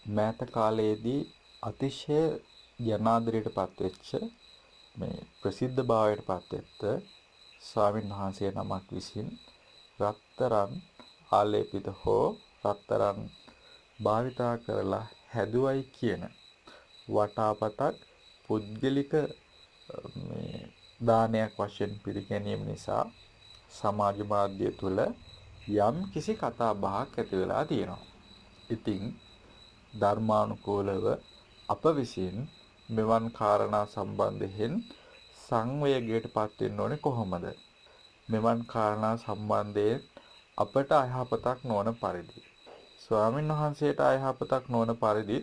මෑත කාලයේදී අතිශය ජනාදරයට පත්වෙච්ච මේ ප්‍රසිද්ධ භාවයට පත්වෙත්ත ස්වාමීන් වහන්සේ නමක් විසින් රත්තරන් ආලේපිත හෝ රත්තරන් භාවිතා කරලා හැදුවයි කියන වටාපතක් පුද්ගලික මේ දානයක් වශයෙන් පිළිගැනීම නිසා සමාජ මාධ්‍ය තුළ යම් කිසි කතා බහක් ඇති වෙලා තියෙනවා. ඉතින් ධර්මානුකූලව අප විසින් මෙවන් කාරණා සම්බන්ධයෙන් සංවේගයට පත් වෙන්න ඕනේ කොහොමද? මෙවන් කාරණා සම්බන්ධයෙන් අපට අයහපතක් නොවන පරිදි ස්වාමීන් වහන්සේට අයහපතක් නොවන පරිදි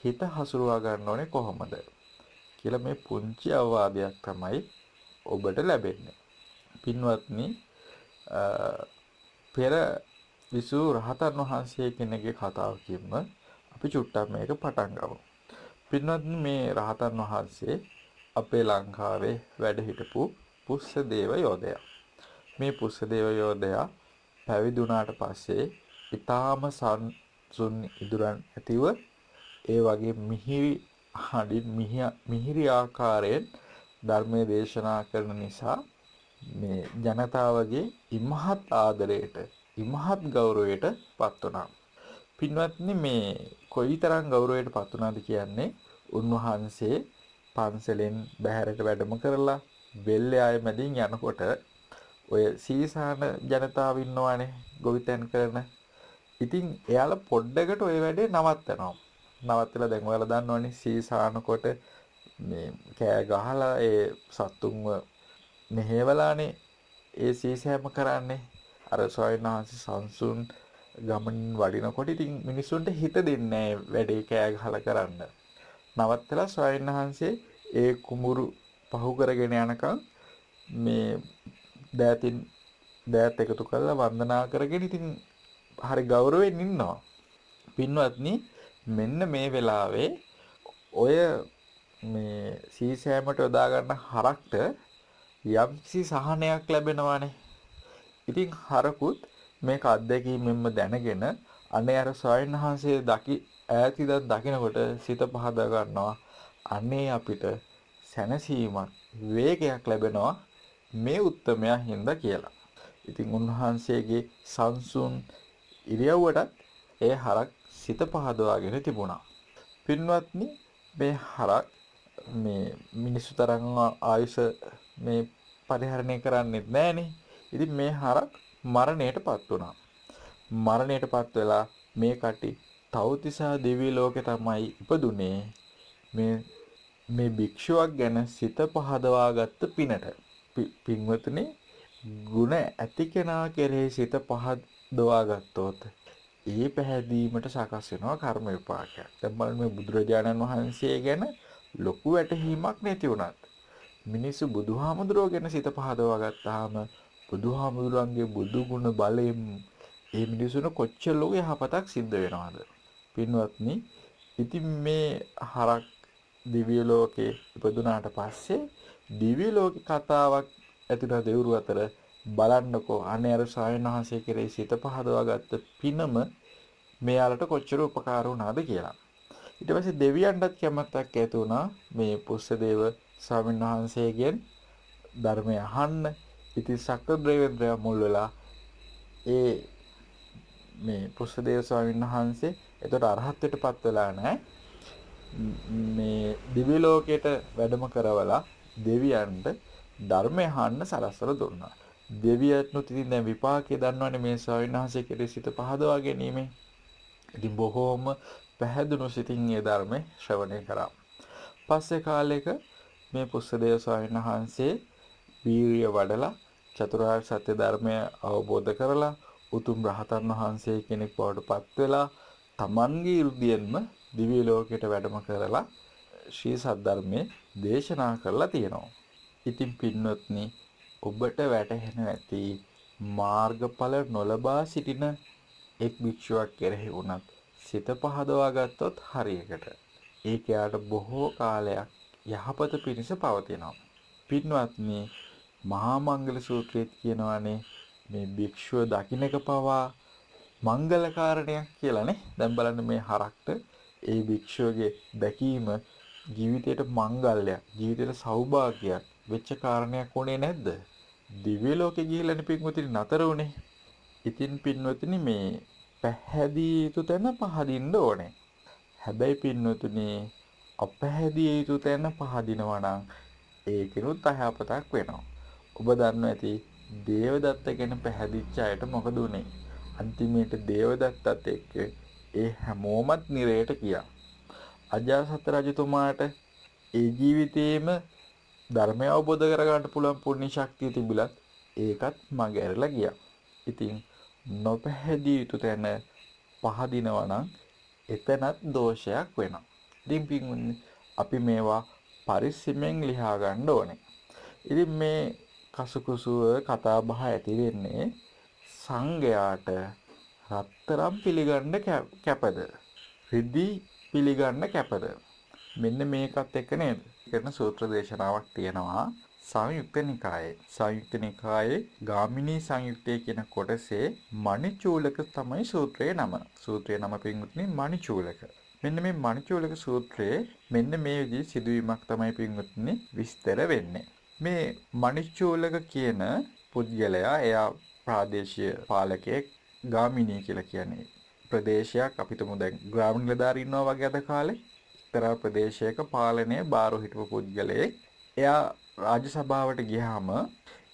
හිත හසුරුවා ගන්න ඕනේ කොහොමද කියලා මේ පුංචි අවවාදයක් තමයි ඔබට ලැබෙන්නේ. පින්වත්නි, පෙර විසු රහතන් වහන්සේ කෙනෙක්ගේ කතාවකින්ම අපි චුට්ටක් මේක පටන් ගමු. පින්වත්නි, මේ රහතන් වහන්සේ අපේ ලංකාවේ වැඩ හිටපු පුස්සදේව යෝධයා. මේ පුස්සදේව යෝධයා පැවිදි වුණාට පස්සේ ඊටාම සංසුන් ඉදුරන් ඇතිව ඒ වගේ මිහිරි හඬින් මිහිරි ආකාරයෙන් ධර්මයේ දේශනා කරන නිසා මේ ජනතාවගේ ඉමහත් ආදරයට ඉමහත් ගෞරවයට පත් වුණා. පින්වත්නි, මේ කොයිතරම් ගෞරවයට පත් වුණාද කියන්නේ උන්වහන්සේ පන්සලෙන් බැහැරට වැඩම කරලා වෙල්ලේ ආය මැදින් යනකොට ඔය සීසාන ජනතාව ඉන්නවනේ ගොවිතැන් කරන. ඉතින් එයාලා පොඩ්ඩකට ඔය වැඩේ නවත්තනවා. නවත්තලා දැන් ඔයාලා දන්නවනේ සීසානකොට මේ කෑ ගහලා ඒ සත්තුන්ව මෙහෙवलाනේ ඒ සීසෑම කරන්නේ. අර ස්වාමීන් වහන්සේ සංසුන් ගමනින් වඩිනකොට ඉතින් මිනිස්සුන්ට හිත දෙන්නේ වැඩේ කෑ ගහලා කරන්න. නවත්තලා ස්වාමීන් වහන්සේ ඒ කුඹුරු පහු කරගෙන යනකම් මේ දෑත් එකතු කරලා වන්දනා කරගෙන ඉතින් හරි ගෞරවයෙන් ඉන්නවා. පින්වත්නි, මෙන්න මේ වෙලාවේ ඔය මේ සීසෑමට යොදා ගන්න හරක්ට යම්කිසි සහනයක් ලැබෙනවානේ. ඉතින් හරකුත් මේක අත්දැකීමෙන්ම දැනගෙන අනේ අර ස්වාමීන් වහන්සේ ඈතින් දකිනකොට සිත පහදා ගන්නවා. අනේ අපිට සැනසීමක් වේගයක් ලැබෙනවා මේ උත්තමයා හින්දා කියලා. ඉතින් උන්වහන්සේගේ සංසුන් ඉරියව්වටත් ඒ හරක් සිත පහදවාගෙන තිබුණා. පින්වත්නි, මේ හරක් මේ මිනිස්සු තරම් ආයුෂ මේ පරිහරණය කරන්නේත් නැහනේ. ඉතින් මේ හරක් මරණයටපත් වුණා. මරණයටපත් වෙලා මේ කටි තව්තිසා දිව්‍ය ලෝකේ තමයි ඉපදුනේ. මේ භික්ෂුවක් ගැන සිත පහදවාගත්ත පිනට. පින්වත්නි, ගුණ ඇති කෙනා කෙරෙහි සිත පහදවා ගත්තොත් ඒ පැහැදීමට සකස් වෙනවා කර්ම විපාකයක්. දැන් බලන්න, මේ බුදුරජාණන් වහන්සේ ගැන ලොකු වැටහීමක් නැති වුණත් මිනිස්සු බුදුහාමුදුරුවෝ ගැන සිත පහදවා ගත්තාම බුදුහාමුදුරන්ගේ බුදු ගුණ බලයෙන් ඒ මිනිසුන්ට කොච්චර ලෝක යහපතක් සිද්ධ වෙනවද? පින්වත්නි, ඉතින් මේ හරක් දිව්‍ය ලෝකේ ඉපදුනාට පස්සේ දිව්‍ය ලෝකේ කතාවක් ඇතුළත දෙවුරු අතර බලන්නකෝ අනේ අර ස්වාමීන් වහන්සේ කෙරෙහි සිත පහදවා ගත්ත පිනම මෙයාලට කොච්චර උපකාර වුණාද කියලා. ඊට පස්සේ දෙවියන්ටත් කැමැත්තක් ඇති වුණා මේ පුස්සදේව ස්වාමීන් වහන්සේගෙන් ධර්මය අහන්න. ඉතින් සක්‍රදේවේන්ද්‍රයා මුල් වෙලා ඒ මේ පුස්සදේව ස්වාමීන් වහන්සේ එතකොට අරහත්ත්වයටපත් වෙලා නැහැ. මේ දිව්‍ය ලෝකයට වැඩම කරවලා දෙවියන්ට ධර්මය අහන්න සලස්වලා දුන්නා. දෙවියන්නුත් ඉතින් දැන් විපාකේ දන්නවනේ මේ ස්වාමීන් වහන්සේ කෙරෙහි සිත පහදවා ගැනීමෙන්. ඉතින් බොහෝම පැහැදුණු සිතින් මේ ධර්මය ශ්‍රවණය කරා. පස්සේ කාලෙක මේ පුස්සදේව ස්වාමීන් වහන්සේ වීරිය වඩලා චතුරාර්ය සත්‍ය ධර්මය අවබෝධ කරලා උතුම් රහතන් වහන්සේ කෙනෙක් බවට පත් වෙලා තමන්ගේ 이르දියෙන්ම දිව්‍ය ලෝකයට වැඩම කරලා ශ්‍රී සද්ධර්මයේ දේශනා කරලා තියෙනවා. ඉතින් පින්වත්නි, ඔබට වැටහෙන ඇති මාර්ගඵල නොලබා සිටින එක් භික්ෂුවක් කෙරෙහි වුණත් සිත පහදවා ගත්තොත් හරියකට ඒක යාට බොහෝ කාලයක් යහපත පිණිස පවතිනවා. පින්වත්නි, මහා මංගල සූත්‍රයේ කියනවානේ මේ භික්ෂුව දකින්නක පවා මංගල කාරණයක් කියලානේ. දැන් බලන්න මේ හරක්ට ඒ භික්ෂුවගේ දැකීම ජීවිතයට මංගල්‍යයක්, ජීවිතයට සෞභාග්‍යයක් වෙච්ච කාරණයක් උනේ නැද්ද? දිව්‍ය ලෝකෙ ගිහිල්ලානේ පින්වතුනි නතර උනේ. ඉතින් පින්වතුනි මේ පැහැදිය යුතු තැන පහදින්න ඕනේ. හැබැයි පින්වතුනි අපැහැදිය යුතු තැන පහදිනවා නම් ඒකිනුත් අයහපතක් වෙනවා. ඔබ දන්නවා ඇති දේවදත්ත ගැන පැහැදිච්ච අයට මොකද උනේ? අන්තිමේට දේවදත්තත් එක්ක ඒ හැමෝමත් නිරයට ගියා. අජාසත් රජතුමාට ඒ ජීවිතේම ධර්මය අවබෝධ කරගන්න පුළුවන් පුණ්‍ය ශක්තිය තිබුණත් ඒකත් මගහැරලා ගියා. ඉතින් නොපැහැදිය යුතු තැන පහදිනවා නම් එතනත් දෝෂයක් වෙනවා. ඉතින් පින්වත්නි අපි මේවා පරිස්සමෙන් ලියා ගන්න ඕනේ. ඉතින් මේ කසුකුසුව කතා බහ ඇති වෙන්නේ සංඝයාට රත්තරම් පිළිගන්න කැපද? රිදී පිළිගන්න කැපද? මෙන්න මේකත් එක්ක නේද? කරන සූත්‍ර දේශනාවක් තියෙනවා සංයුක්ත නිකායේ. සංයුක්ත නිකායේ ගාමිනී සංයුක්තය කියන කොටසේ මණිචූලක තමයි සූත්‍රයේ නම. සූත්‍රයේ නම පින්වත්නි මණිචූලක. මෙන්න මේ මණිචූලක සූත්‍රයේ මෙන්න මේ විදිහේ සිදුවීමක් තමයි පින්වත්නි විස්තර වෙන්නේ. මේ මණිචූලක කියන පුද්ගලයා එයා ප්‍රාදේශීය පාලකයෙක්. ගාමිණී කියලා කියන්නේ ප්‍රදේශයක්. අපි තුමු දැන් ග්‍රාම නිලධාරී ඉන්නවා වගේ අද කාලේ එක්තරා ප්‍රදේශයක පාලනය බාරව හිටපු පුද්ගලයෙක්. එයා රාජ්‍ය සභාවට ගියාම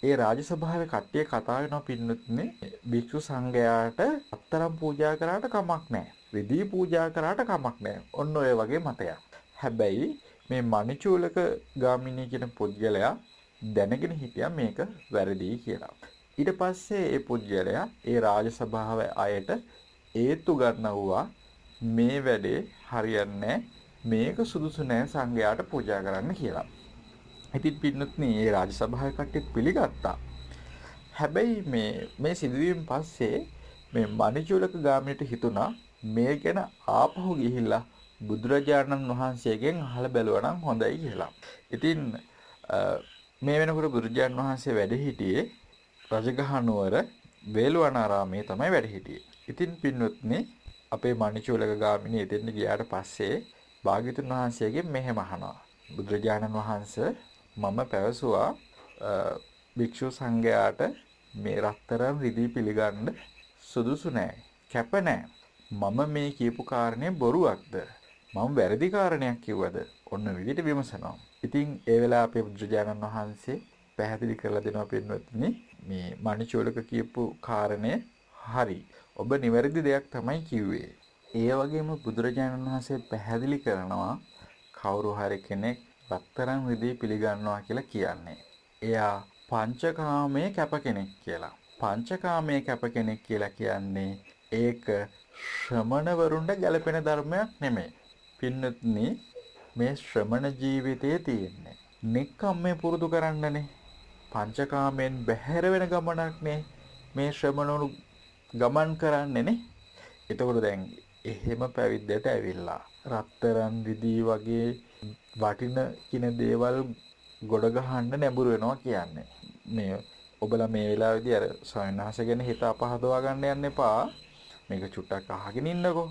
ඒ රාජ්‍ය සභාවේ කට්ටිය කතා වෙනවා පින්නතුනේ භික්ෂු සංඝයාට අත්තරම් පූජා කරාට කමක් නැහැ. රිදී පූජා කරාට කමක් නැහැ. ඔන්න ඔය වගේ මතයක්. හැබැයි මේ මණිචූලක ගාමිණී කියන පුද්ගලයා දැනගෙන හිටියා මේක වැරදි කියලා. ඊට පස්සේ ඒ පුද්ගලයා ඒ රාජ සභාවේ අයට ඒත්තු ගන්නවා මේ වැඩේ හරියන්නේ මේක සුදුසු නෑ සංඝයාට පූජා කරන්න කියලා. ඉතින් පින්නත්නි මේ රාජ සභාවේ කට්ටිය පිළිගත්තා. හැබැයි මේ සිදුවීම් පස්සේ මේ මණිචූලක ගාමිණීට හිතුණා මේ ගැන ආපහු ගිහිල්ලා බුදුරජාණන් වහන්සේගෙන් අහලා බැලුවා නම් හොඳයි කියලා. ඉතින් මේ වෙනකොට බුදුරජාණන් වහන්සේ වැඩ සිටියේ රජගහ නුවර වේළුවනාරාමයේ තමයි වැඩ සිටියේ. ඉතින් පින්වත්නි අපේ මණිචූලක ගාමිණී එතෙන් ගියාට පස්සේ භාග්‍යතුන් වහන්සේගෙන් මෙහෙම අහනවා. බුදුරජාණන් වහන්සේ මම පැවසුවා භික්ෂු සංඝයාට මේ රත්තරන් රිදී පිළිගන්න සුදුසු නෑ. කැප නෑ. මම මේ කියපු කාරණේ බොරුවක්ද? මම වැරදි කාරණයක් කිව්වද? ඔන්න විදිහට විමසනවා. ඉතින් ඒ වෙලාව අපේ බුදුරජාණන් වහන්සේ පැහැදිලි කරලා දෙනවා පින්වත්නි මේ මණිචූලක කියපු කාරණය හරි. ඔබ නිවැරදි දෙයක් තමයි කිව්වේ. ඒ වගේම බුදුරජාණන් වහන්සේ පැහැදිලි කරනවා කවුරු හරි කෙනෙක් රත්තරන් රිදී පිළිගන්නවා කියලා කියන්නේ එයා පංචකාමයේ කැප කෙනෙක් කියලා. පංචකාමයේ කැප කෙනෙක් කියලා කියන්නේ ඒක ශ්‍රමණවරුන්ට ගැලපෙන ධර්මයක් නෙමෙයි. පින්නත්නි මේ ශ්‍රමණ ජීවිතයේ තියෙන්නේ නික්කම්මේ පුරුදු කරන්නනේ. පංචකාමයෙන් බැහැර වෙන ගමනක් නේ මේ ශ්‍රමණවරු ගමන් කරන්නේනේ. එතකොට දැන් එහෙම පැවිද්දට ඇවිල්ලා රත්තරන් රිදී වගේ වටින කින දේවල් ගොඩ ගහන්න නැඹුරු වෙනවා කියන්නේ. මේ ඔබලා මේ වෙලාවේදී අර ස්වාමීන් වහන්සේ ගැන හිත අපහදවා ගන්න යන්න එපා. මේක චුට්ටක් අහගෙන ඉන්නකෝ.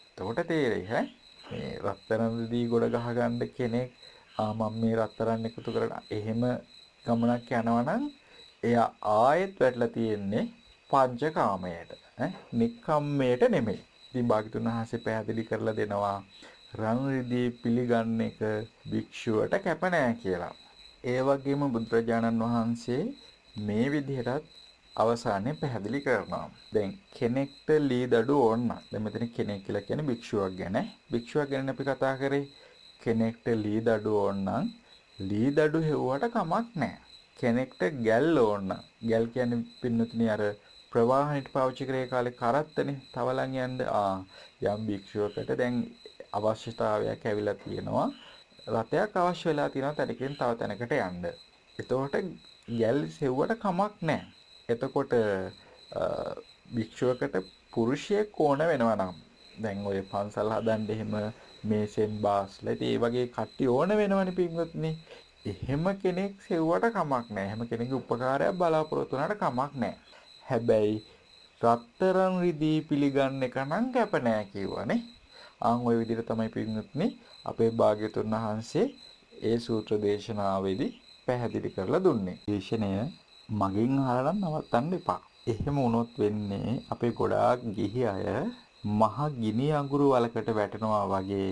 එතකොට තේරෙයි ඈ. මේ රත්තරන් රිදී ගොඩ ගහ ගන්න කෙනෙක් මම මේ රත්තරන් එකතු කරලා එහෙම ගමනක් යනවා නම් එයා ආයෙත් වැටලා තියෙන්නේ පංචකාමයට. නික්කම්මයට නෙමෙයි. ඉතින් භාග්‍යතුන් වහන්සේ පැහැදිලි කරලා දෙනවා රන් රිදී පිළිගන්න එක භික්ෂුවට කැප නෑ කියලා. ඒ වගේම බුදුරජාණන් වහන්සේ මේ විදිහටත් අවසානයේ පැහැදිලි කරනවා. දැන් කෙනෙක්ට ලී දඩු ඕන නම් දැන් මෙතන කෙනෙක් කියලා කියන්නේ භික්ෂුවක් ගැන. භික්ෂුවක් ගැන අපි කතා කරේ. කෙනෙක්ට ලී දඩු ඕන නම් ලී දඩු හෙව්වට කමක් නෑ. කෙනෙක්ට ගැල් ඕන නම් ගැල් කියන්නේ පින්නතුනි අර ප්‍රවාහණයට පාවිච්චි කරේ කාලේ කරත්තනේ තවලන් යන්න යම් භික්ෂුවකට දැන් අවශ්‍යතාවයක් ඇවිල්ලා තියෙනවා. රතයක් අවශ්‍ය වෙලා තියෙනවා තැනකින් තව තැනකට යන්න. එතකොට ගැල් සෙව්වට කමක් නැහැ. එතකොට භික්ෂුවකට පුරුෂයෙක් ඕන වෙනවා නම් දැන් ඔය පන්සල් හදන්න එහෙම මේසෙන් බාස්ලා ඒ වගේ කට්ටිය ඕන වෙනවනේ පින්වත්නි. එහෙම කෙනෙක් සෙව්වට කමක් නැහැ. එහෙම කෙනෙකුගේ උපකාරයක් බලාපොරොත්තු වුණාට කමක් නැහැ. හැබැයි රත්තරන් රිදී පිළිගන්න එක නම් කැප නෑ කිව්වනේ. ওই විදිහට තමයි පින්වත්නි අපේ භාග්‍යතුන් වහන්සේ ඒ සූත්‍ර දේශනාවේදී පැහැදිලි කරලා දුන්නේ. දේශනය මගෙන් අහලා නවත්තන්න එපා. එහෙම වුණොත් වෙන්නේ අපේ ගොඩාක් ගිහි අය මහ ගිනි අඟුරු වලකට වැටෙනවා වගේ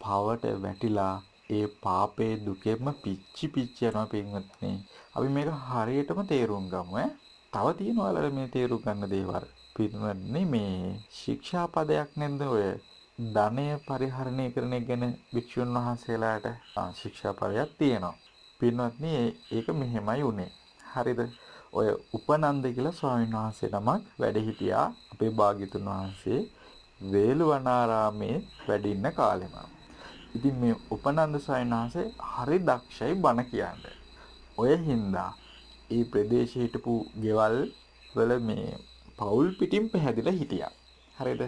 පවට වැටිලා ඒ පාපේ දුකෙන්ම පිච්චි පිච්චි යනවා පින්වත්නි. අපි මේක හරියටම තේරුම් ගමු ඈ. තව තියෙනවා ඔයාලට මේ තේරුම් ගන්න දේවල්. පින්වත්නි මේ ශික්ෂාපදයක් නේද ඔය ධනය පරිහරණය කරන එක ගැන භික්ෂුන් වහන්සේලාට ශික්ෂාපදයක් තියෙනවා. පින්වත්නි ඒක මෙහෙමයි උනේ. හරිද? ඔය උපනන්ද කියලා ස්වාමීන් වහන්සේ නමක් වැඩ හිටියා අපේ භාග්‍යතුන් වහන්සේ වේළුවනාරාමේ වැඩ ඉන්න කාලෙම. ඉතින් මේ උපනන්ද ස්වාමීන් වහන්සේ හරි දක්ෂයි බණ කියන්නේ. ඔය හින්දා ඒ ප්‍රදේශයේ හිටපු ගෙවල් වල මේ පවුල් පිටින් පැහැදිලා හිටියා. හරිද?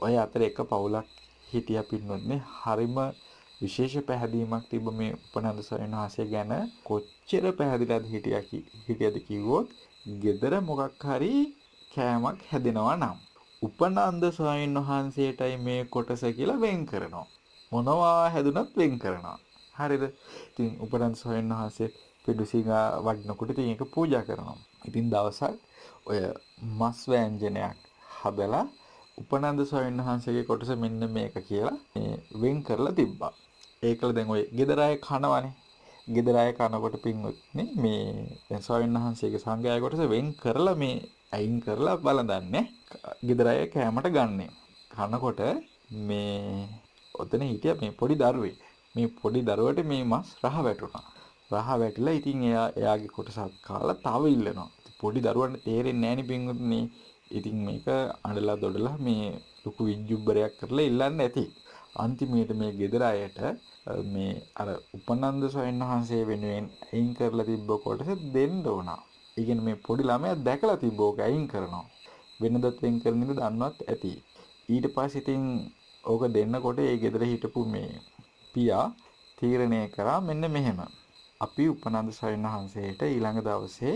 ඔය අතර එක පවුලක් හිටියා පින්නොත්නේ හරිම විශේෂ පැහැදීමක් තිබ්බ මේ උපනන්ද ස්වාමීන් වහන්සේ ගැන කොච්චර පැහැදිලාද හිටියද කිව්වොත් ගෙදර මොකක් හරි කෑමක් හැදෙනවා නම් උපනන්ද ස්වාමීන් වහන්සේටයි මේ කොටස කියලා වෙන් කරනවා. මොනවා හැදුනත් වෙන් කරනවා. හරිද? ඉතින් උපනන්ද ස්වාමීන් වහන්සේ පිඩුසිඟා වඩනකොට ඉතින් ඒක පූජා කරනවා. ඉතින් දවසක් ඔය මස් ව්‍යංජනයක් හදලා උපනන්ද ස්වාමීන් වහන්සේගේ කොටස මෙන්න මේක කියලා මේ වෙන් කරලා තිබ්බා. ඒකල දැන් ඔය ගෙදර අය කනවනේ. ගෙදර අය කනකොට පින්වත්නි මේ දැන් ස්වාමීන් වහන්සේගේ සංඝයාය කොටස වෙන් කරලා මේ අයින් කරලා බලඳන්නේ. ගෙදර අය කෑමට ගන්නෙ. කනකොට මේ ඔතන හිටිය මේ පොඩි දරුවෙක්. මේ පොඩි දරුවට මේ මස් රහ වැටුණා. රහ වැටිලා ඉතින් එයාගේ කොටසක් කාලා තව ඉල්ලනවා. පොඩි දරුවන්ට තේරෙන්නේ නැහෙනි පින්වත්නි. ඉතින් මේක අඬලා දොඩලා මේ ලොකු විජ්ජුබ්බරයක් කරලා ඉල්ලන්නේ නැති. අන්තිමේට මේ ගෙදර අයට මේ අර උපනන්ද ස්වාමීන් වහන්සේ වෙනුවෙන් අයින් කරලා තිබ්බ කොටස දෙන්න ඕන. ඒ කියන්නේ මේ පොඩි ළමයා දැකලා තිබ්බ ඕක අයින් කරනවා. වෙනදත් වෙන් කරන ඉඳ දන්නවත් ඇති. ඊට පස්සේ ඉතින් ඕක දෙන්නකොට ඒ ගෙදර හිටපු මේ පියා තීරණය කරා මෙන්න මෙහෙම. අපි උපනන්ද ස්වාමීන් වහන්සේට ඊළඟ දවසේ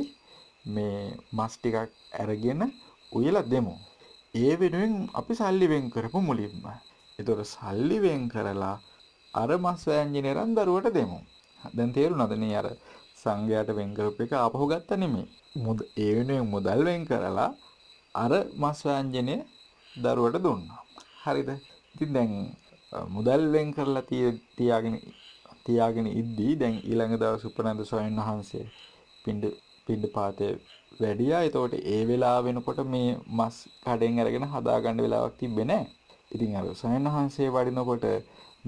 මේ මස් ටිකක් අරගෙන උයලා දෙමු. ඒ වෙනුවෙන් අපි සල්ලි වෙන් කරපු මුලින්ම. ඒතකොට සල්ලි වෙන් කරලා අර මස් ව්‍යංජනේ රන් දරුවට දෙමු. දැන් තේරුණාද නේ අර සංඝයාට වෙන් කරපු එක ආපහු ගත්ත නෙමෙයි. ඒ වෙනුවෙන් මුදල් වෙන් කරලා අර මස් ව්‍යංජනේ දරුවට දුන්නා. හරිද? ඉතින් දැන් මුදල් වෙන් කරලා තියාගෙන ඉද්දී දැන් ඊළඟ දවස් උපනන්ද ස්වාමීන් වහන්සේ පින්ඩ පාතේ වැඩියා. ඒතකොට ඒ වෙලාව වෙනකොට මේ මස් කඩෙන් අරගෙන හදාගන්න වෙලාවක් තිබ්බේ නැහැ. ඉතින් අර ස්වාමීන් වහන්සේ වඩිනකොට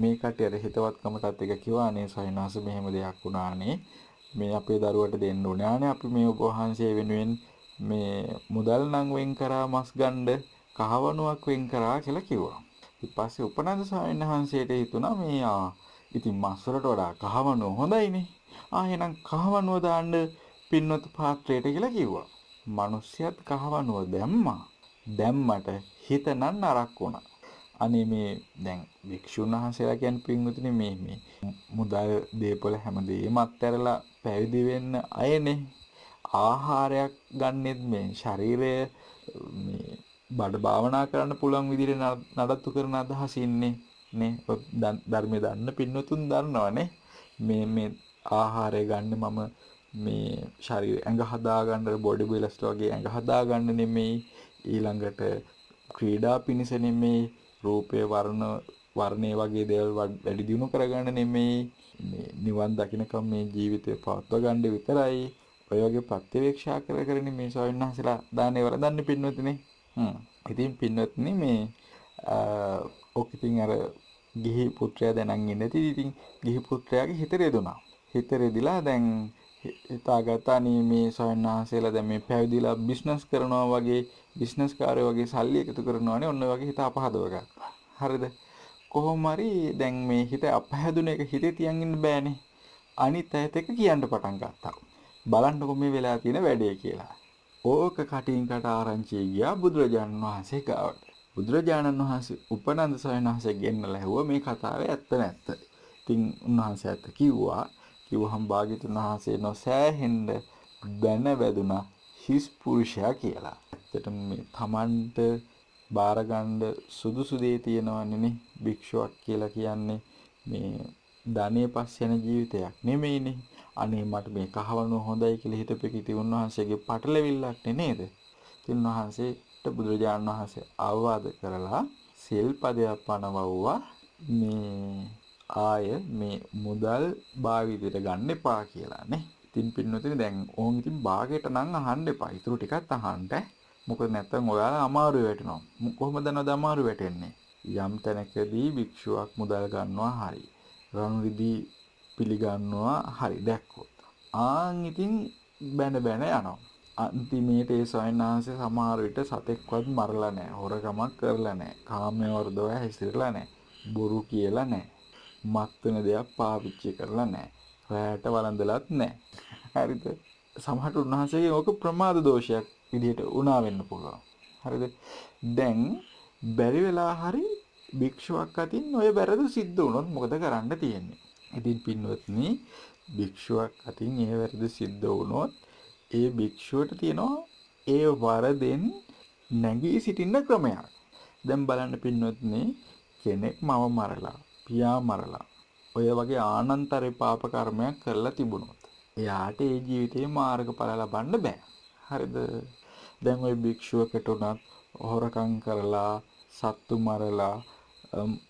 මේ කටියට හිතවත්කමටත් එක කිව්වානේ ස්වාමීන් වහන්සේ මෙහෙම දෙයක් වුණානේ. මේ අපේ දරුවට දෙන්න ඕනේ. ආනේ අපි මේ ඔබ වහන්සේ වෙනුවෙන් මේ මුදල් නම් වෙන් කරා මස් ගන්න කහවණුවක් වෙන් කරා කියලා කිව්වා. ඊට පස්සේ උපනන්ද ස්වාමීන් වහන්සේට හිතුණා මේ ඉතින් මස් වලට වඩා කහවණුව හොඳයිනේ. එහෙනම් කහවණුව දාන්න පින්වත් පාත්‍රයට කියලා කිව්වා. මිනිස්සුත් කහවණුව දැම්මා. දැම්මට හිත නම් නරක් වුණා. අනේ මේ දැන් වික්ෂුන් වහන්සේලා කියන්නේ පින්වතුනි මේ මුදල් දීපල හැමදේම අත්හැරලා පැවිදි වෙන්න අයනේ. ආහාරයක් ගන්නෙත් මේ ශරීරය මේ බඩ භාවනා කරන්න පුළුවන් විදිහට නඩත්තු කරන අදහසින්නේ නේ. ධර්මයේ දන්න පින්වතුන් දන්නවනේ. මේ ආහාරය ගන්න මම මේ ශරීර ඇඟ හදාගන්න බොඩි බිල්ඩර්ස් වගේ ඇඟ හදාගන්න නෙමෙයි. ඊළඟට ක්‍රීඩා පිණිස නෙමෙයි. රූපේ වර්ණේ වගේ දේවල් වැඩි දියුණු කරගන්න නෙමෙයි. මේ නිවන් දකින්නකම් මේ ජීවිතය පවත්වා ගන්න විතරයි. ඔය වගේ ප්‍රත්‍යවේක්ෂා කරගෙන මේ ස්වාමීන් වහන්සේලා දානේ වරදන්නේ පින්වත්නි. ඉතින් පින්වත්නි මේ ඔක ඉතින් අර ගිහි පුත්‍රයා දැනන් ඉන්නේ. ඉතින් ගිහි පුත්‍රයාගේ හිත රෙදුනා. හිත රෙදිලා දැන් හිතාගත්තා මේ ස්වාමීන් වහන්සේලා දැන් මේ පැවිදිලා බිස්නස් කරනවා වගේ බිස්නස් කාර්යය වගේ සල්ලි එකතු කරනවානේ. ඔන්න වගේ හිත අපහදව ගත්තා. හරිද? කොහොම හරි දැන් මේ හිත අපහැදුන එක හිතේ තියන් ඉන්න බෑනේ. අනිත් අයත් එක්ක කියන්න පටන් ගත්තා. බලන්නකො මේ වෙලා තියෙන වැඩේ කියලා. ඕක කටින් කට ආරංචි ගියා බුදුරජාණන් වහන්සේ ගාවට. බුදුරජාණන් වහන්සේ උපනන්ද ස්වාමීන් වහන්සේ ගෙන්නලා ඇහුවා මේ කතාවේ ඇත්ත නැත්ත. ඉතින් උන්වහන්සේ ඇත්ත කිව්වහම භාග්‍යතුන් වහන්සේ නොසෑහෙන්න බැන වැදුනා හිස් පුරුෂයා කියලා. එතකොට මේ තමන්ට බාර ගන්න සුදුසු දේ තියෙනවනේ භික්ෂුවක් කියලා කියන්නේ මේ ධනෙ පස්සේ යන ජීවිතයක් නෙමෙයිනේ. අනේ මට මේ කහවණු හොඳයි කියලා හිතපෙක ඉතින් උන්වහන්සේගේ පටලවිල්ලක් නේද? ඉතින් උන්වහන්සේට බුදුරජාණන් වහන්සේ ආවාද කරලා සිල්පදයක් පනවවුවා මේ ආය මේ මුදල් භාවිතයට ගන්න එපා කියලා නේ. ඉතින් පින්නොතින් දැන් ඕන් ඉතින් භාගයට නම් අහන්න එපා. ඊටු ටිකක් අහන්න. මොකද නැත්තම් ඔයාලා අමාරු වෙටෙනවා. කොහොමද නේද අමාරු වෙටෙන්නේ? යම් තැනකදී භික්ෂුවක් මුදල් ගන්නවා හරි. රණු රිදී පිළිගන්නවා හරි දැක්කොත්. ඉතින් බැන යනවා. අන්තිමේට ඒ සයන්හන්සේ සමහර විට සතෙක්වත් මරලා නැහැ. හොරකමක් කරලා නැහැ. කාමයේ වර්ධව හැසිරලා නැහැ. බොරු කියලා නැහැ. මත් වෙන දෙයක් පාවිච්චි කරලා නැහැ. රැයට වළඳලත් නැහැ. හරිද? සමහරට උන්වහන්සේගේ ඕක ප්‍රමාද දෝෂයක් විදිහට උනා වෙන්න පුළුවන්. හරිද? දැන් බැරි වෙලා හරි භික්ෂුවක් අතින් ඔය වැරදි සිද්ධ වුණොත් මොකද කරන්න තියෙන්නේ? ඉතින් පින්වත්නි භික්ෂුවක් අතින් ඒ වැරදි සිද්ධ වුණොත් ඒ භික්ෂුවට තියෙනවා ඒ වරදෙන් නැගී සිටින්න ක්‍රමයක්. දැන් බලන්න පින්වත්නි කෙනෙක් මව මරලා, පියා මරලා ඔය වගේ ආනන්තරේ පාප කර්මයක් කරලා තිබුණොත් එයාට ඒ ජීවිතේ මාර්ගඵල ලබන්න බෑ. හරිද? දැන් ওই භික්ෂුවකට උනත් හොරකම් කරලා, සත්තු මරලා,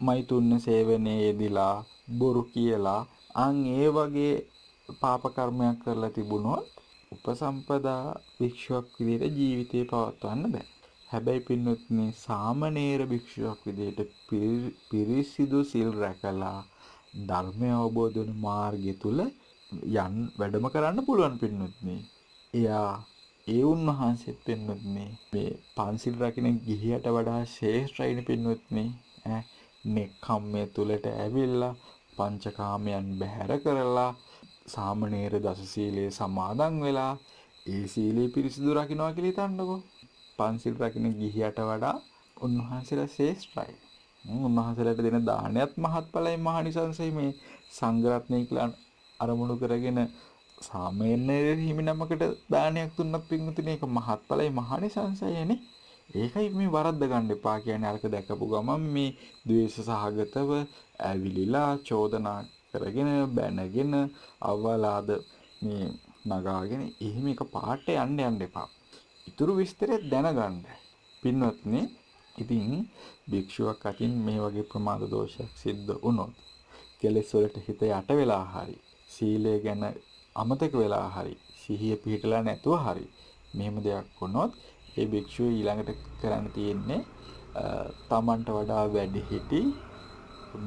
මෛතුන්‍ය සේවනයේ යෙදিলা, බොරු කියලා ඒ වගේ පාප කර්මයක් කරලා තිබුණොත් උපසම්පදා භික්ෂුවක් විදිහට ජීවිතේ පවත්වන්න බෑ. හැබැයි පින්වත්නි සාමණේර භික්ෂුවක් විදිහට පිරිසිදු සිල් රැකලා ධර්මය අවබෝධ වෙන මාර්ගය තුල වැඩම කරන්න පුළුවන් පින්වත්නි. එයා ඒ උන්වහන්සේත් පින්වත්නි මේ පන්සිල් රකින්න ගිහියට වඩා ශ්‍රේෂ්ඨයිනේ පින්වත්නි. නෙක්ඛම්මයේ තුලට ඇවිල්ලා පංචකාමයන් බැහැර කරලා සාමණේර දස සීලයේ සමාදන් වෙලා ඒ සීලේ පිරිසිදු රකින්නවා කියලා හිතන්නකෝ. පන්සිල් රකින්න ගිහියට වඩා උන්වහන්සේලා ශ්‍රේෂ්ඨයි. උන්වහන්සේලාට දෙන දානයත් මහත්ඵලයි මහානිසංසයි. මේ සංඝරත්නය කියලා අරමුණු කරගෙන සාමණේර හිමිනමකට දානයක් දුන්නත් පින්වතුනි ඒක මහත්ඵලයි මහානිසංසයනේ. ඒකයි මේ වරද්ද ගන්න එපා කියන්නේ. අරක දැකපු ගමන් මේ ද්වේෂ සහගතව ඇවිලිලා චෝදනා කරගෙන බැනගෙන අවලාද මේ නගාගෙන එහෙම එක පාට යන්න එපා. ඊතුරු විස්තරය දැනගන්න. පින්වත්නි ඉතින් භික්ෂුවක් අතින් මේ වගේ ප්‍රමාද දෝෂයක් සිද්ධ වුණොත් කෙලෙස් වලට හිත යට වෙලා හරි සීලය ගැන අමතක වෙලා හරි සිහිය පිහිටලා නැතුව හරි මෙහෙම දෙයක් වුණොත් ඒ භික්ෂුව ඊළඟට කරන්න තියෙන්නේ තමන්ට වඩා වැඩිහිටි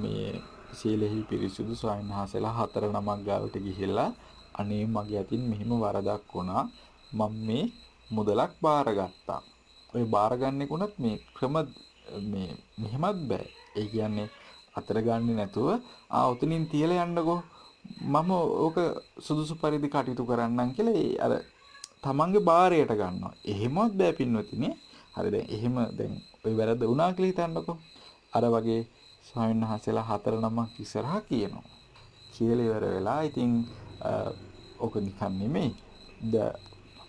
මේ සීලෙහි පිරිසුදු ස්වාමීන්වහන්සේලා 4 නමක් ගාවට ගිහිල්ලා අනේ මගේ අතින් මෙහෙම වරදක් වුණා මම මේ මුදලක් බාරගත්තා. ඔය බාරගන්නෙකුණත් මේ ක්‍රම මේ මෙහෙමත් බෑ. ඒ කියන්නේ අතර ගන්නේ නැතුව උතනින් තියලා යන්නකෝ මම ඕක සුදුසු පරිදි කටයුතු කරන්නම් කියලා අර තමන්ගේ බාරයට ගන්නවා. එහෙමවත් බෑ පින්වතුනි. හරි දැන් එහෙම දැන් ඔය වැරද්ද වුණා කියලා හිතන්නකෝ. අර වගේ ස්වාමීන් වහන්සේලා 4 නමක් ඉස්සරහා කියනවා. කියලා ඉවර වෙලා ඉතින් ඕක නිකන් නෙමෙයි.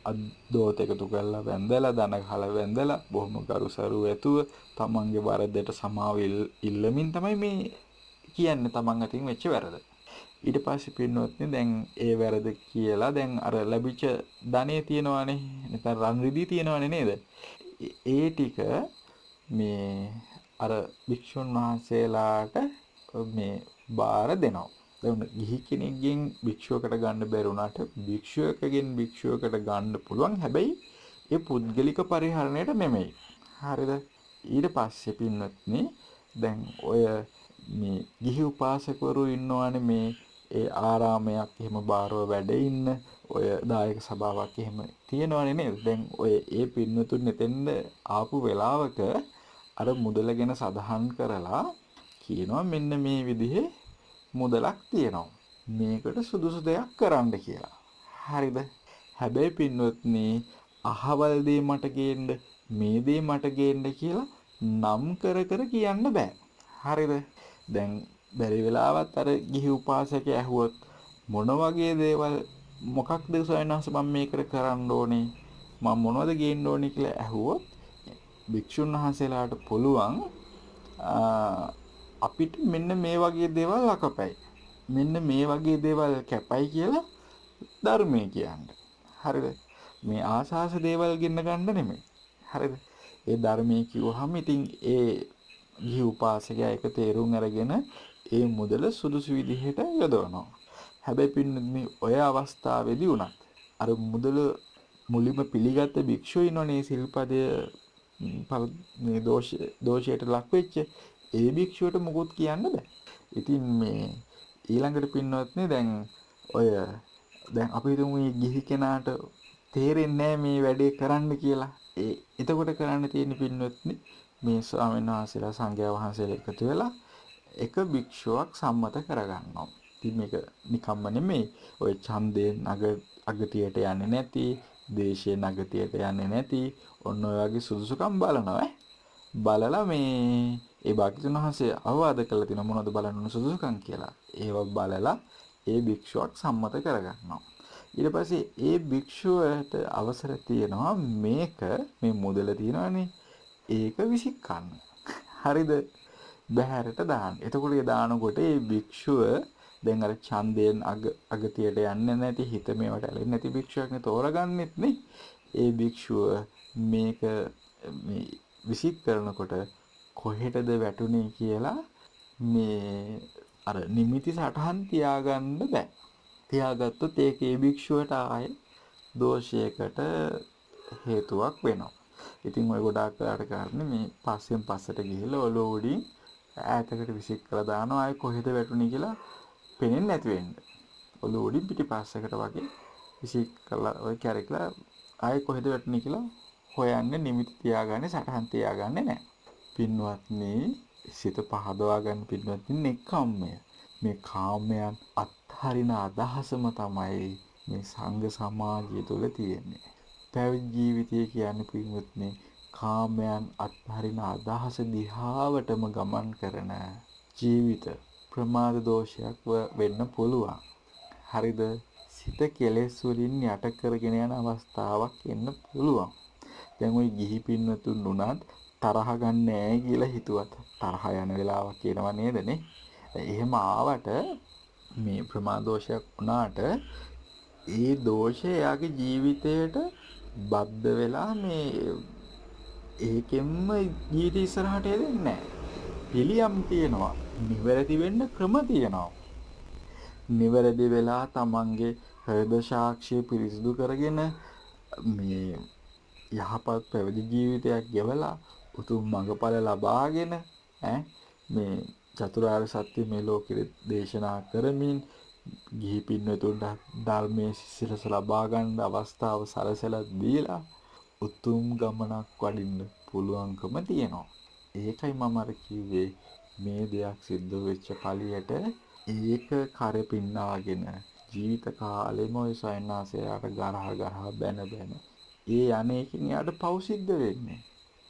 අද්දෝත එකතු කරලා වැඳලා දන ගහලා වැඳලා බොහොම ගරුසරු ඇතුව තමන්ගේ වරදට සමාව ඉල්ලමින් තමයි මේ කියන්නේ තමන් අතින් වෙච්ච වැරද. ඊට පස්සේ පින්නොත්නේ දැන් ඒ වැරද කියලා දැන් අර ලැබිච්ච ධනෙ තියෙනවානේ නැත්නම් රන් රිදී තියෙනවානේ නේද? ඒ ටික මේ අර භික්ෂුන් වහන්සේලාට මේ බාර දෙනවා. දැන් ගිහි කෙනෙක්ගෙන් භික්ෂුවකට ගන්න බැරි වුණාට භික්ෂුවකගෙන් භික්ෂුවකට ගන්න පුළුවන්. හැබැයි ඒ පුද්ගලික පරිහරණයට නෙමෙයි. හරිද? ඊට පස්සේ පින්නොත්නි දැන් ඔය මේ ගිහි උපාසකවරු ඉන්නවානේ මේ ඒ ආරාමයක් එහෙම බාරව වැඩ ඉන්න ඔය දායක සභාවක් එහෙම තියෙනවනේ නේද? දැන් ඔය ඒ පින්නතුන් එතෙන්ද ආපු වෙලාවක අර මුදල ගැන සඳහන් කරලා කියනවා මෙන්න මේ විදිහේ මුදලක් තියෙනවා. මේකට සුදුසු දෙයක් කරන්න කියලා. හරිද? හැබැයි පින්නොත්නි අහවල් දේ මට ගේන්න මේ දේ මට ගේන්න කියලා නම් කර කියන්න බෑ. හරිද? දැන් බැරි වෙලාවත් අර ගිහි උපාසකයා ඇහුවොත් මොන වගේ දේවල් මොකක්ද සයන්වංශ මම මේකට කරන්න ඕනේ මම මොනවද ගේන්න ඕනේ කියලා ඇහුවොත් භික්ෂුන් වහන්සේලාට පුළුවන් අපිට මෙන්න මේ වගේ දේවල් අකපයි. මෙන්න මේ වගේ දේවල් කැපයි කියලා ධර්මයේ කියන්නේ. හරිද? මේ ආසාස දේවල් ගෙන්න ගන්න නෙමෙයි. හරිද? ඒ ධර්මයේ කිව්වහම ඉතින් ඒ ගිහි උපාසකයා ඒක තේරුම් අරගෙන ඒ මුදල සුදුසු විදිහට යොදවනවා. හැබැයි පින්නත් ඔය අවස්ථාවේදී උනත් අර මුදල මුලින්ම පිළිගත්ත භික්ෂුව ඉන්නෝනේ සිල්පදය මේ දෝෂයට ලක් වෙච්ච ඒ භික්ෂුවට මුකුත් කියන්න බෑ. ඉතින් මේ ඊළඟට පින්නවත්නේ දැන් ඔය දැන් අපි හිතමු මේ ගිහි කෙනාට තේරෙන්නේ මේ වැඩේ කරන්න කියලා. එතකොට කරන්න තියෙන පින්නවත්නේ මේ ස්වාමීන් වහන්සේලා සංඝයා වහන්සේලා එකතු වෙලා එක භික්ෂුවක් සම්මත කරගන්නවා. ඉතින් මේක නිකම්ම නෙමෙයි. ඔය ඡන්දයෙන් අගතියට යන්නේ නැති, දේශයෙන් අගතියට යන්නේ නැති, ඔන්න ඔය වගේ සුදුසුකම් බලනවා. බලලා මේ ඒ භාග්‍යවතුන් වහන්සේ අවවාද කළ තියෙන මොනවද බලන්න සුදුසුකම් කියලා. ඒව බලලා ඒ භික්ෂුවක් සම්මත කරගන්නවා. ඊට පස්සේ ඒ භික්ෂුවට අවසර තියෙනවා මේක මේ මුදල තියෙනවානේ ඒක විසිකන්න. හරිද? බහැරට දාන්න. එතකොට ඒ දානකොට ඒ භික්ෂුව දැන් අර ඡන්දයෙන් අගතියට යන්නේ නැති හිත මේවට ඇලෙන්නේ නැති භික්ෂුවක්නේ තෝරගන්නෙත් නේ. ඒ භික්ෂුව මේක මේ විසික් කරනකොට කොහෙටද වැටුනේ කියලා මේ අර නිමිති සටහන් තියාගන්න බෑ. තියාගත්තොත් ඒක ඒ භික්ෂුවට ආයේ දෝෂයකට හේතුවක් වෙනවා. ඉතින් ඔය ගොඩාක් වෙලාට කරන්නේ මේ පස්සෙන් පස්සට ගිහිල්ලා ඔලුව උඩින් ඈතකට විසික් කරලා දානවා. ආයේ කොහෙද වැටුනේ කියලා පේන්නේ නැති වෙන්න. ඔලුව උඩින් පිටිපස්සකට වගේ විසික් කරලා ඔය කැරකිලා ආයේ කොහෙද වැටුනේ කියලා හොයන්නේ නිමිති තියාගන්නේ සටහන් තියාගන්නේ නැහැ. පින්වත්නි සිත පහදවා ගන්න පින්වත්නි නෙක්ඛම්මය. මේ කාමයන් අත්හරින අදහසම තමයි මේ සංඝ සමාජය තුළ තියෙන්නේ. පැවිදි ජීවිතය කියන්නේ පින්වත්නි කාමයන් අත්හරින අදහස දිහාවටම ගමන් කරන ජීවිත. ප්‍රමාද දෝෂයක් වෙන්න පුළුවන්. හරිද? සිත කෙලෙස් වලින් යට කරගෙන යන අවස්ථාවක් එන්න පුළුවන්. දැන් ওই ගිහි පින්වතුන් උනත් තරහ ගන්න නැහැ කියලා හිතුවත් තරහ යන වෙලාවක් එනවා නේදනේ. එහෙම ආවට මේ ප්‍රමාද දෝෂයක් වුණාට ඒ දෝෂය එයාගේ ජීවිතයට බද්ධ වෙලා මේ ඒකෙන්ම ජීවිත ඉස්සරහට යන්නේ නැහැ. පිළියම් තියෙනවා. නිවැරදි වෙන්න ක්‍රම තියෙනවා. නිවැරදි වෙලා තමන්ගේ හෘද සාක්ෂිය පිරිසිදු කරගෙන මේ යහපත් පැවිදි ජීවිතයක් ගෙවලා උතුම් මඟඵල ලබාගෙන මේ චතුරාර්ය සත්‍ය මේ ලෝකෙ දේශනා කරමින් ගිහි පින්වතුන්ට ධර්මයේ සිසිලස ලබා ගන්න අවස්ථාව සලසලා දීලා උතුම් ගමනක් වඩින්න පුළුවන්කම තියෙනවා. ඒකයි මම අර කිව්වේ මේ දෙයක් සිද්ධ වෙච්ච කලියට ඒක කර පින්නාගෙන ජීවිත කාලෙම ඔය සයන්නාසයාට ගරහා බැන ඒ අනේකින් යාට පව් සිද්ධ වෙන්නේ.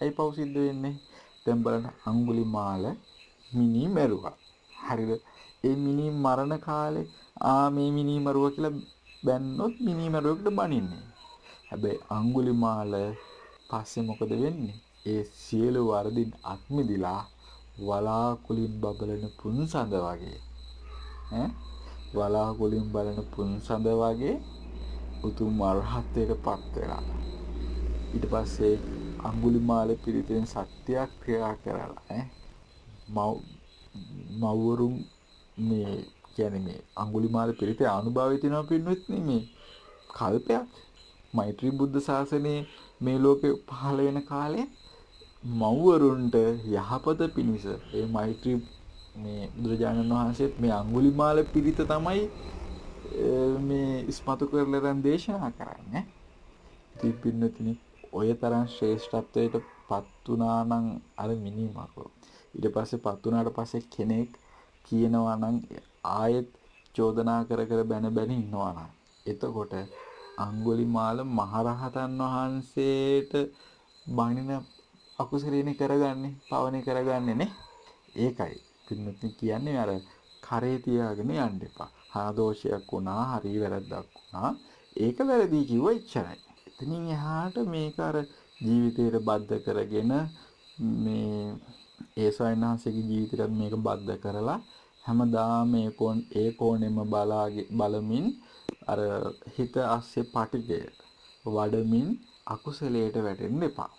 ඇයි පව් සිද්ධ වෙන්නේ? දැන් බලන්න අඟුලිමාල මිනි මරුවා. හරිද? ඒ මිනි මරණ කාලේ මේ මිනි මරුවා කියලා බැන්නොත් මිනි මරුවෙකුට බනින්නේ. හැබැයි අඟුලිමාල පස්සේ මොකද වෙන්නේ? ඒ සියලු වර්ධින් අත්මිදිලා වලාකුලින් බබලන පුන්සඳ වගේ වලාකුලින් බලන පුන්සඳ වගේ උතුම් අරහත්ත්වයට පත් වෙලා ඊට පස්සේ අඟුලිමාල පිරිතෙන් සත්‍යක්‍රියා කරලා මව්වරුන් මේ කියන්නේ මේ අඟුලිමාල පිරිතේ අනුභවය තියෙනවා පින්වත් මේ කල්පයක් මෛත්‍රී බුද්ධ ශාසනයේ මේ ලෝකේ පහළ වෙන කාලේ මව්වරුන්ට යහපත පිණිස ඒ මෛත්‍රී මේ බුදුරජාණන් වහන්සේත් මේ අඟුලිමාල පිරිත තමයි මේ ඉස්මතු කරලා දැන් දේශනා කරන්නේ. ඉතින් පින්නතුනි ඔය තරම් ශ්‍රේෂ්ඨත්වයට පත් වුණා නම් අර මිනිමකෝ ඊට පස්සේ පත් වුණාට පස්සේ කෙනෙක් කියනවා නම් ආයෙත් චෝදනා කර බැන ඉන්නවා නම් එතකොට අඟුලිමාල මහරහතන් වහන්සේට බණින අකුසලේනේ කරගන්නේ පවනේ කරගන්නේ නේ. ඒකයි පින්නතුනි කියන්නේ අර කරේ තියාගෙන යන්න එපා. දෝෂයක් වුණා හරි වැරද්දක් වුණා ඒක වැරදි කිව්ව ඉච්චරයි. එතනින් එහාට මේක අර ජීවිතයට බද්ධ කරගෙන මේ ඒ සයන්හන්සේගේ ජීවිතයත් මේක බද්ධ කරලා හැමදාම ඒ කෝණෙම බලමින් අර හිත ASCII පටිගය වඩමින් අකුසලයට වැටෙන්න එපා.